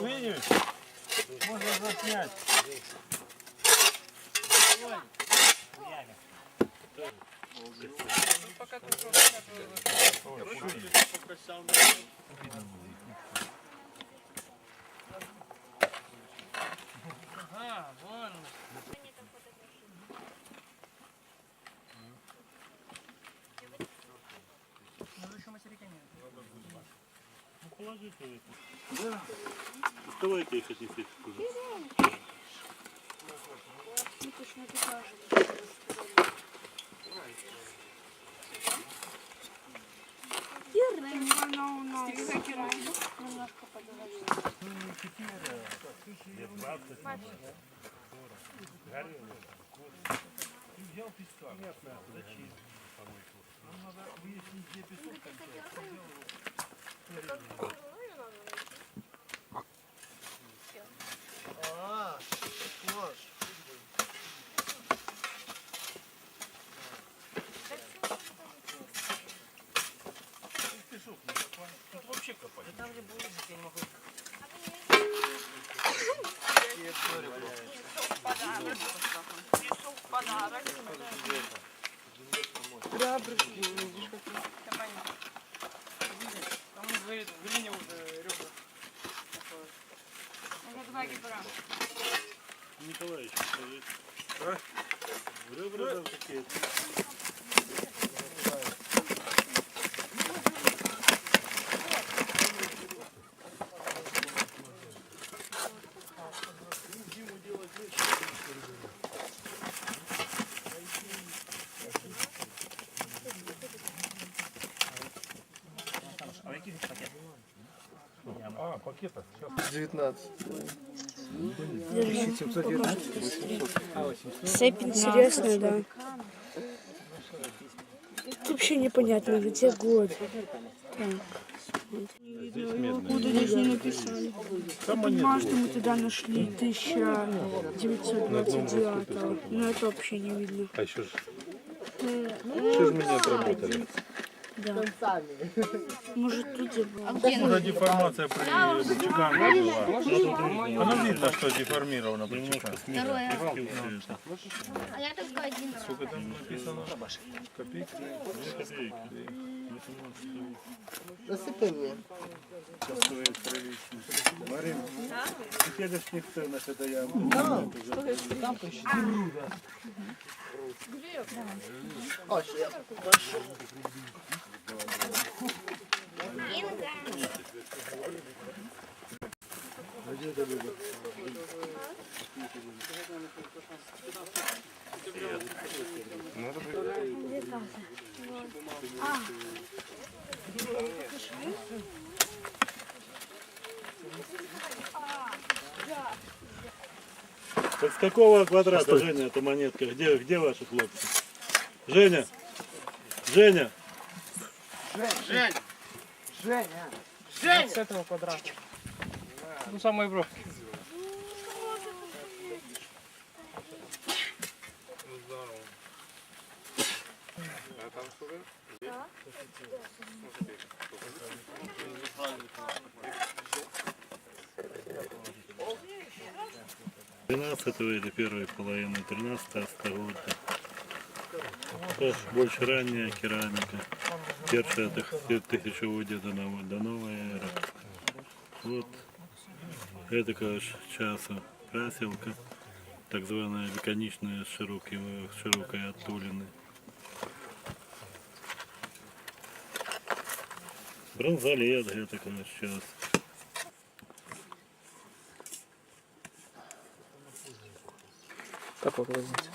видишь? Можно заснять. Пока тут ага, вон. Ну, еще материка нет. Ну, положите это. Да. Доставайте их отнесите туда. Мы точно докажем. Она у нас немножко подорожала. Ну, теперь, лет 20, горело. Ты взял песка? Нет, зачем? Нам надо выяснить, где песок кончается. нож. Песок не копать. Тут вообще копать. Да там же будет, я не могу. Пішов в подарок. Ребрышки, видишь, какие. Это понятно. Там в линии уже ребра. Это два гибра. Николаевич, скажи. А? Ребра там какие-то. А, пакета. 19. Цепь интересная, да. Вообще непонятно, где год. Откуда здесь не написали. Понимаю, что мы тогда нашли 1929, но это вообще не видно. А еще ж мы не отработали. Да. Может, тут и было. Может, деформация при чеканке была. Оно видно, что деформировано при чеканке. А я только один. Сколько там написано? Копейки? Копейки. Насыпай мне. Марин, следующих ценах это я. Там поищи. О, что я прошу. Так с какого квадрата, Женя, эта монетка? Где ваши хлопцы? Женя! Женя! Жень! Женя! Жень! С этого квадрата. Ну, самый бро. Или первой половины 13-го столетия. Больше ранняя керамика. Першая тысячелетия до новой эры. Вот это, конечно, часу красилка, так званая лаконичная с широкой оттулины. Бронзолет, это, конечно, сейчас. Так покладіть.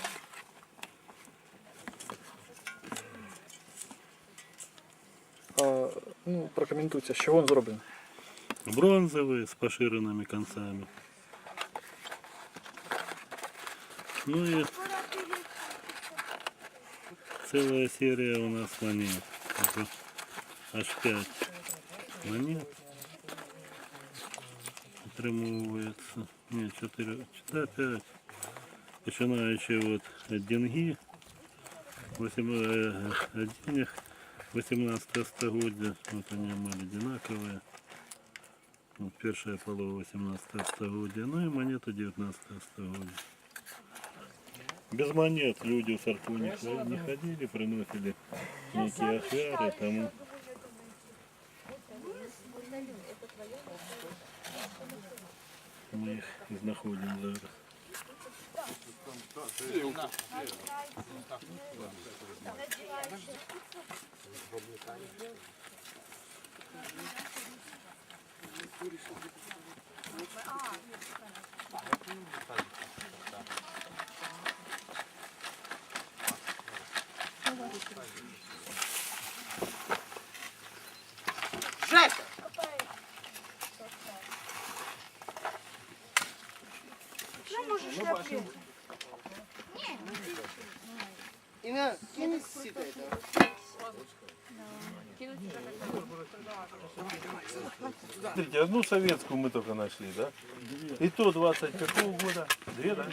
Ну, прокоментуйте, з чого він зроблений? Бронзовые с поширенными концами. Ну и целая серия у нас монет. Это аж 5 монет отримовывается. Нет, 4, 5. Починаючи от деньги, денег 18 століття, вот они были одинаковые. Вот первая полова 18 столетия, ну и монета 19 столетия. Без монет люди в церковь не ходили, приносили некие офиары, тому. Мы их находим зараз. Жека! Ну, можеш шляпки. И на кинуть сито это. Смотрите, одну советскую мы только нашли, да? И то 20 какого года? Две, да?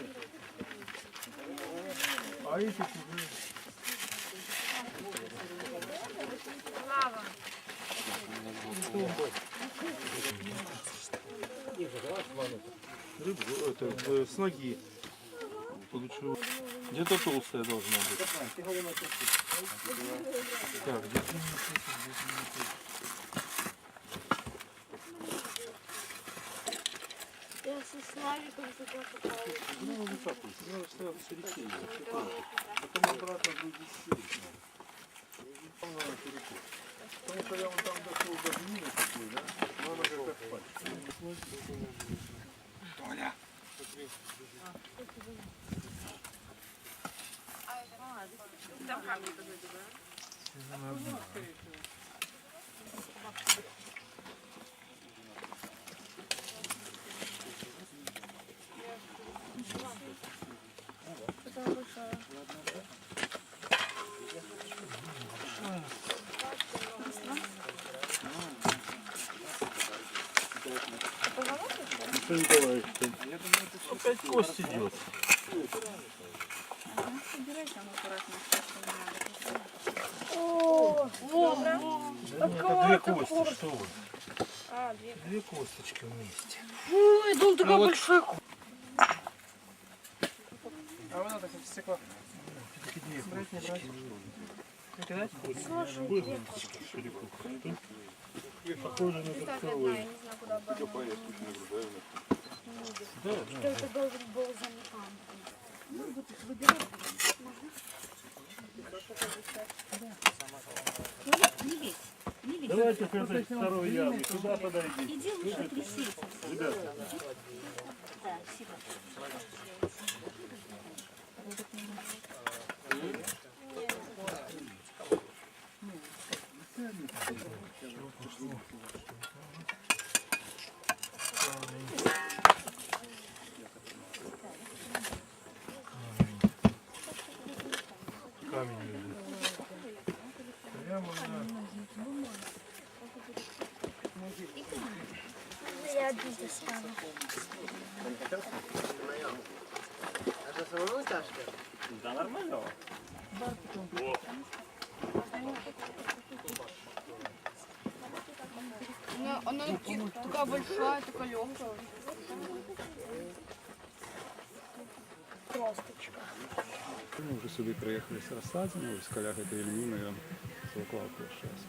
А эти уже... Рыбу, это с ноги. Получил. Где-то толстая должна быть. Так, где-то не Я со Славиком туда попала. Ну, вот так вот. Ну, стоял в реке. Потом обратно другие сесть надо. Потому что я вон там дошел до гнили такой, да? Но она как спать. Толя! Михаил Николаевич, опять кость идет. Это две кости, что вы? Две косточки вместе. Ой, дом такой большой. А вон это стекло. Брать, не брать. Накидать? Похоже на дорогой. Что это должен был за механик? Ну, вот их выбирать можно? Давайте к этой второй яме. Сюда подойди. Иди лучше тряси. Ребята. Да, спасибо. Камень лежит. Прямо на... Я один достану. А что, самому тяжко? Да нормально. Она такая большая, такая легкая. Косточка. Ми вже сюди приїхали з розсадами, ось коляга Ільміна, я заклав перший раз.